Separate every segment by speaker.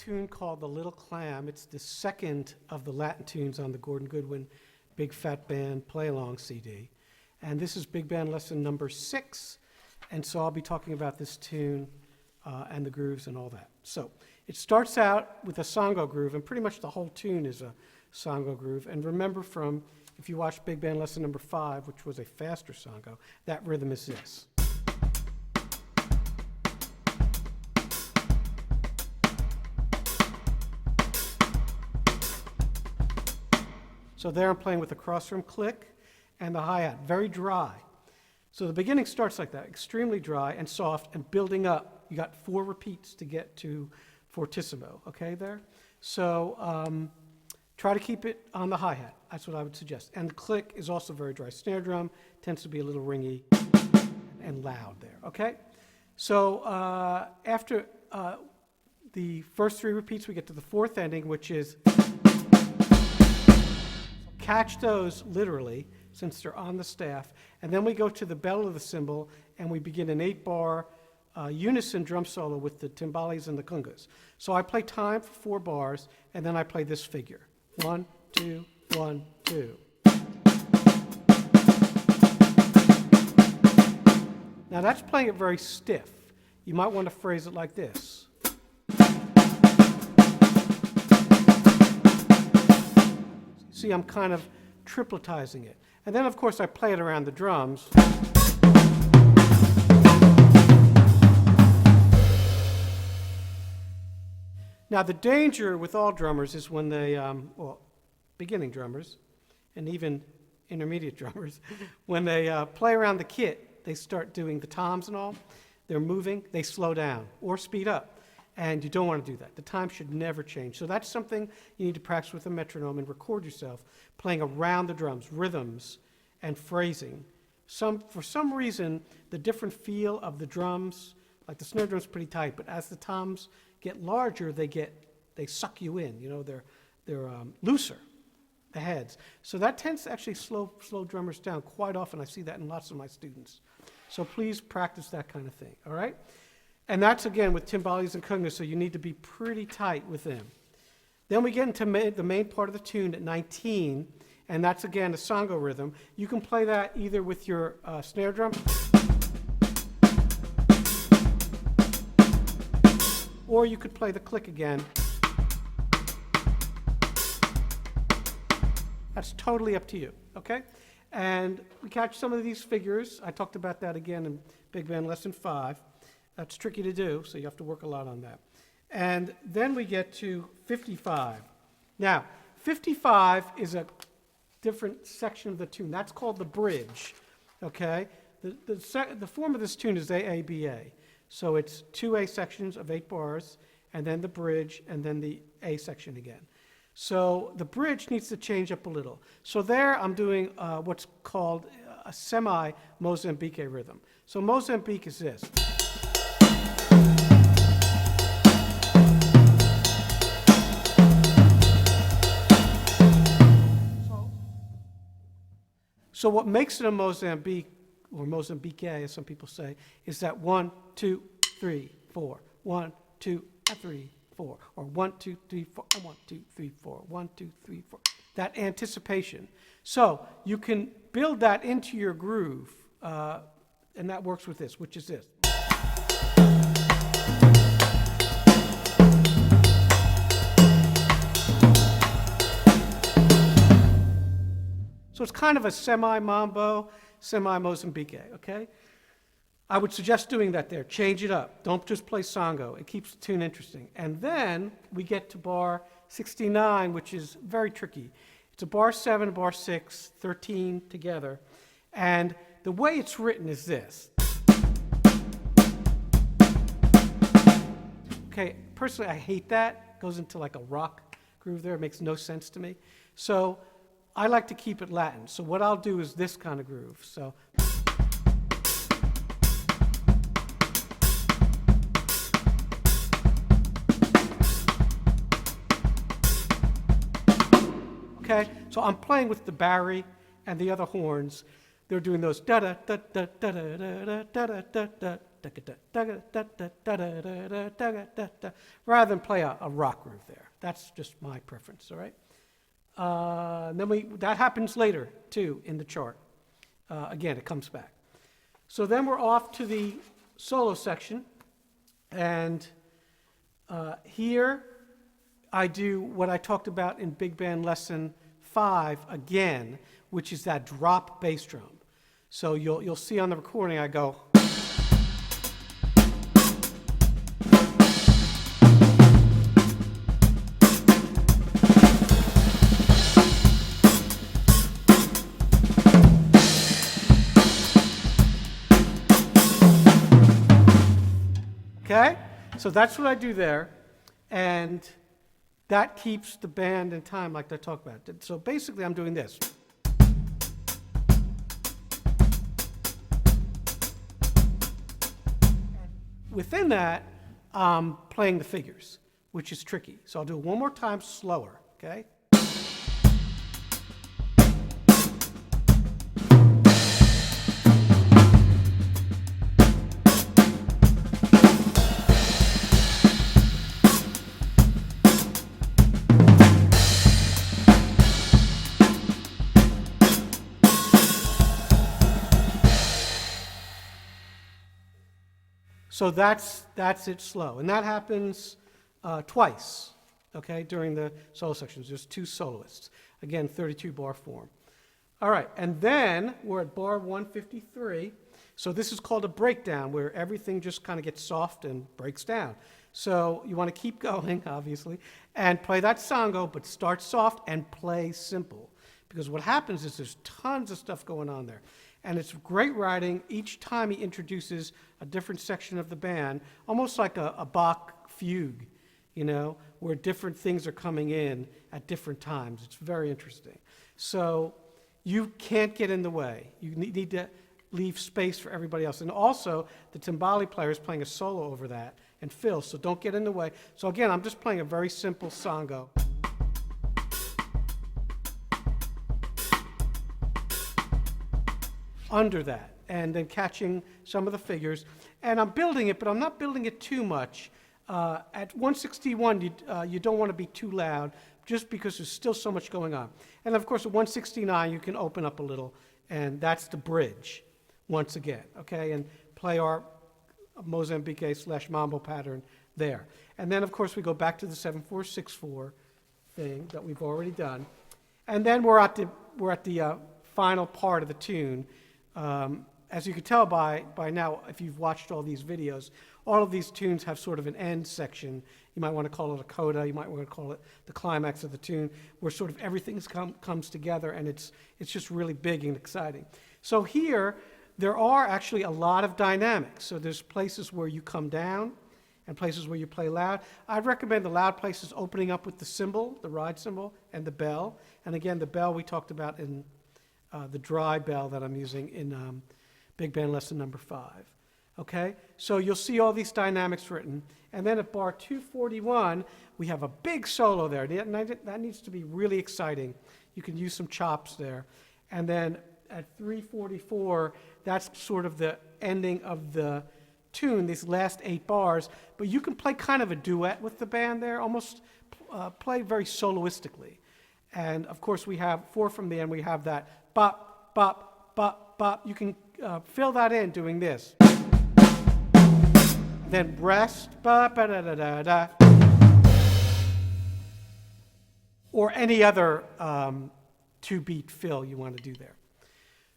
Speaker 1: tune called the Little Clam. It's the second of the Latin tunes on the Gordon Goodwin Big Phat Band play-along CD. And this is big band lesson number 6, and so I'll be talking about this tune and the grooves and all that. So it starts out with a Songo groove, and pretty much the whole tune is a Songo groove. And remember from, if you watch big band lesson number 5, which was a faster Songo, that rhythm is this. So there I'm playing with the cross-room click and the hi-hat, very dry. So the beginning starts like that, extremely dry and soft and building up. You got 4 repeats to get to fortissimo, okay there? So try to keep it on the hi-hat, that's what I would suggest. And the click is also very dry. Snare drum tends to be a little ringy and loud there, okay? So after the first 3 repeats, we get to the 4th ending, which is catch those literally, since they're on the staff. And then we go to the bell of the cymbal, and we begin an 8-bar unison drum solo with the timbales and the congas. So I play time for 4 bars, and then I play this figure. 1, 2, 1, 2. Now that's playing it very stiff. You might want to phrase it like this. See, I'm kind of tripletizing it. And then, of course, I play it around the drums. Now, the danger with all drummers is when they, well, beginning drummers, and even intermediate drummers, when they play around the kit, they start doing the toms and all. They're moving, they slow down or speed up. And you don't want to do that. The time should never change. So that's something you need to practice with a metronome and record yourself playing around the drums, rhythms and phrasing. For some reason, the different feel of the drums, like the snare drum's pretty tight, but as the toms get larger, they suck you in. You know, they're looser, the heads. So that tends to actually slow drummers down quite often. I see that in lots of my students. So please practice that kind of thing, all right? And that's, again, with timbales and congas, so you need to be pretty tight with them. Then we get into the main part of the tune at 19, and that's, again, a Songo rhythm. You can play that either with your snare drum, or you could play the click again. That's totally up to you, okay? And we catch some of these figures. I talked about that again in Big Band Lesson 5. That's tricky to do, so you have to work a lot on that. And then we get to 55. Now, 55 is a different section of the tune. That's called the bridge, okay? The form of this tune is AABA. So it's 2 A sections of 8 bars, and then the bridge, and then the A section again. So the bridge needs to change up a little. So there I'm doing what's called a semi-Mozambique rhythm. So Mozambique is this. So what makes it a Mozambique, or Mozambique, as some people say, is that 1, 2, 3, 4, 1, 2, 3, 4, or 1, 2, 3, 4, 1, 2, 3, 4, 1, 2, 3, 4. That anticipation. So you can build that into your groove, and that works with this, which is this. So it's kind of a semi-Mambo, semi-Mozambique, okay? I would suggest doing that there. Change it up. Don't just play Songo. It keeps the tune interesting. And then we get to bar 69, which is very tricky. It's a bar 7, a bar 6, 13 together. And the way it's written is this. Okay, personally, I hate that. It goes into like a rock groove there. It makes no sense to me. So I like to keep it Latin. So what I'll do is this kind of groove. So okay, so I'm playing with the Barry and the other horns. They're doing those da da da da da da da da da da rather than play a rock groove there. That's just my preference, all right? Then that happens later, too, in the chart. Again, it comes back. So then we're off to the solo section, and here I do what I talked about in Big Band Lesson 5 again, which is that drop bass drum. So you'll see on the recording I go. Okay? So that's what I do there, and that keeps the band in time like I talked about. So basically I'm doing this. Within that, I'm playing the figures, which is tricky. So I'll do it one more time slower, okay? So that's it slow. And that happens twice, okay, during the solo sections. There's two soloists. Again, 32 bar form. All right, and then we're at bar 153. So this is called a breakdown, where everything just kind of gets soft and breaks down. So you want to keep going, obviously, and play that Songo, but start soft and play simple. Because what happens is there's tons of stuff going on there. And it's great writing. Each time he introduces a different section of the band, almost like a Bach fugue, you know, where different things are coming in at different times. It's very interesting. So you can't get in the way. You need to leave space for everybody else. And also, the timbali player is playing a solo over that and fill, so don't get in the way. So again, I'm just playing a very simple Songo. Under that, and then catching some of the figures. And I'm building it, but I'm not building it too much. At 161, you don't want to be too loud, just because there's still so much going on. And of course, at 169, you can open up a little, and that's the bridge, once again, okay? And play our Mozambique/Mambo pattern there. And then, of course, we go back to the 7/4/6/4 thing that we've already done. And then we're at the final part of the tune. As you can tell by now, if you've watched all these videos, all of these tunes have sort of an end section. You might want to call it a coda. You might want to call it the climax of the tune, where sort of everything comes together, and it's just really big and exciting. So here, there are actually a lot of dynamics. So there's places where you come down and places where you play loud. I'd recommend the loud places opening up with the cymbal, the ride cymbal, and the bell. And again, the bell we talked about in the dry bell that I'm using in Big Band Lesson number 5. Okay? So you'll see all these dynamics written. And then at bar 241, we have a big solo there. That needs to be really exciting. You can use some chops there. And then at 344, that's sort of the ending of the tune, these last 8 bars. But you can play kind of a duet with the band there, almost play very soloistically. And of course, we have 4 from the end. We have that bop, bop, bop, bop. You can fill that in doing this. Then rest, ba, ba, da, da, da, da. Or any other 2-beat fill you want to do there.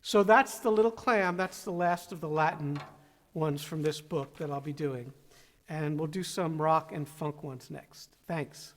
Speaker 1: So that's the Little Clam. That's the last of the Latin ones from this book that I'll be doing. And we'll do some rock and funk ones next. Thanks.